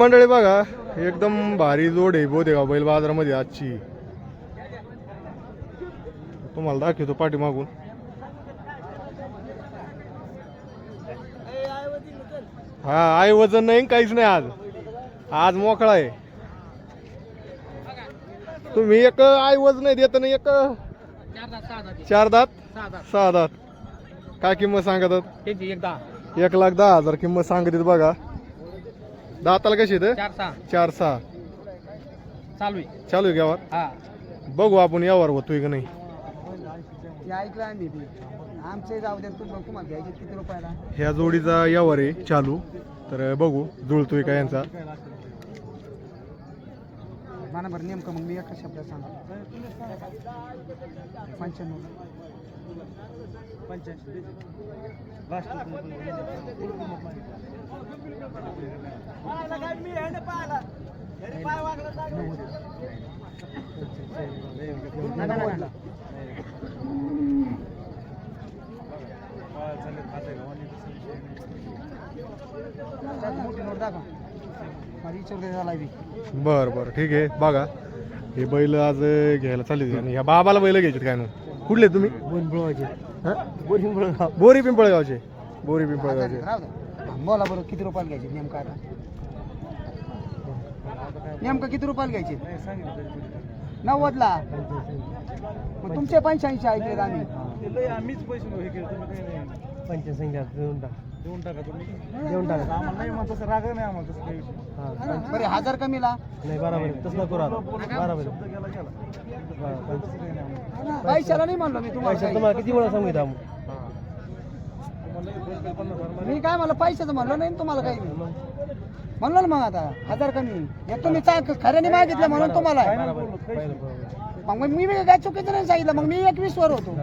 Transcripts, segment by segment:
मंडळी बघा एकदम भारी जोड आहे बोदेगाव बैल बाजारामध्ये आजची. तुम्हाला दाखवतो पाठीमागून. हा आई वजन नाही काहीच नाही. आज आज मोकळा आहे. तुम्ही एक आई वजन नाही देत नाही. एक 4 दात 6 दात काय किंमत सांगतात? 1,10,000 किंमत सांगतात बघा. दाताला कशी येते? 4-6 चालू आहे यावर. बघू आपण यावर होतोय का नाही. ह्या जोडीचा यावर आहे चालू. तर बघू जुळतोय का यांचा. नेमकं मग मी एका शब्दात सांगा. 95 बर बर ठीक आहे. बघा हे बैल आज घ्यायला चालले आणि ह्या बाबाला बैल घ्यायचे काय ना. कुठले तुम्ही? बोरी पिंपळगावचे. बोरी पिंपळगावचे. बोला बरं किती रुपयाला घ्यायचे नेमकं? आता नेमकं किती रुपयाला घ्यायचे? 90ला. मग तुमचे 85 ऐकले आम्ही. आम्हीच पैसे देऊन टाका तुम्ही. देऊन टाका आम्हाला. नाही मग तसं राग नाही आम्हाला तसं काही विषय. बरे 1000 कमीला नाही. बरोबर तसं नको राहतो. बरोबर पैशाला नाही म्हणलो मी तुम्हाला. तुम्हाला किती वेळा सांगितलं आम्ही? मी काय मला पैशाचं म्हणलं नाही तुम्हाला काही म्हणलं ना. मग आता 1000 कमी. एक तुम्ही खऱ्याने मागितलं म्हणून तुम्हाला. मग मी काय चुकीचं नाही सांगितलं. मग मी 21 वर होतो.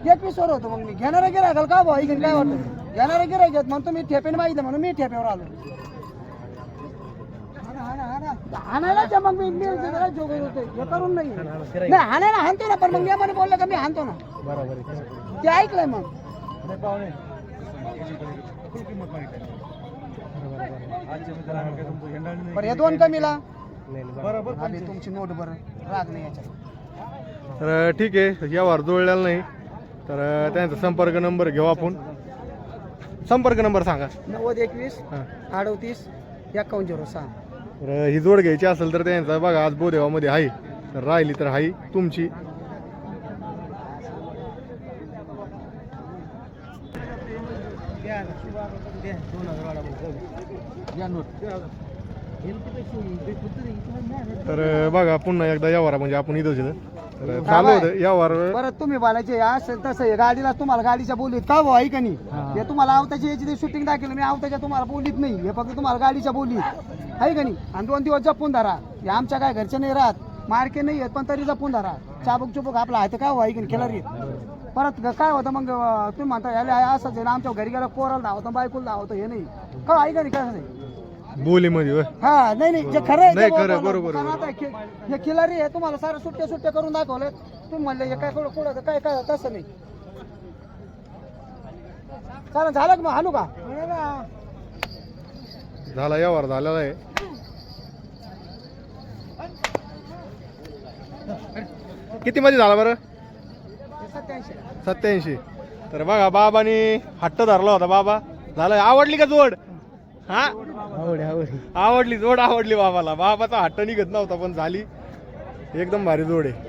21 वर होतो. मग मी घेणारा गिरायकाल का भाऊ इकडे काय वाटतं? घेणारा गिरायक म्हणून तुम्ही ठेपेने मागितलं म्हणून मी ठेप्यावर आलो. हाणायला मग मी जोग होतो हे करून नाही. हाणायला हाणतो ना. पण मग मी बोललं का मी हाणतो ना. बरोबर ते ऐकलंय मग. बरं हे 2 कमीला. बरोबर तुमची नोट. बरं राग नाही याच्यात. तर ठीक आहे. यावर जुळलेला नाही तर त्यांचा संपर्क नंबर घेऊ आपण. संपर्क नंबर सांगा. 9021 38 5106. तर ही जोड घ्यायची असेल तर त्यांचा बघा आज बोदेगावमध्ये आहे. तर राहिली तर आहे तुमची. तर बघा पुन्हा एकदा यावर म्हणजे आपण इथंच तर चालू होतं यावर. परत तुम्ही बोलायचे असं तसं गाडीला तुम्हाला गाडीच्या बोलीत का भाऊ आहे का नाही? हे तुम्हाला आवताची याची शूटिंग दाखवलं मी. आवताच्या तुम्हाला बोलीत नाही. हे फक्त तुम्हाला गाडीच्या बोलीत आहे का नाही? आणि 2 दिवस जपून धरा. हे आमच्या काय घरचे नाही राहत. मार्के नाही आहेत पण तरी जपून धरा. चाबूक चुबूक आपला आहे तर काय आहे की नाही खेळारी. परत काय होतं मग तुम्ही म्हणता याला असंच आहे ना. आमच्या घरी गेला पोराला धावतो बायकोला धावतो. हे नाही का आहे का नाही? काय नाही बोलीमध्ये. हा नाही जे खरं आहे नाही खरं बरोबर. हे खिलारी आहे. तुम्हाला सारं सुट्ट्या करून दाखवलं. तुम्ही म्हणले हे काय कुठं काय काय तसं नाही. चालेल झालं का मग हाणू का? झाला यावर झालेला आहे. किती मध्ये झाला बरं? 87. तर बघा बाबानी हट्ट धरला होता. बाबा झालं. आवडली का जोड? हा आवडली जोड. आवडली बाबाला. बाबाचा हट्ट निघत नव्हता पण झाली. एकदम भारी जोड आहे.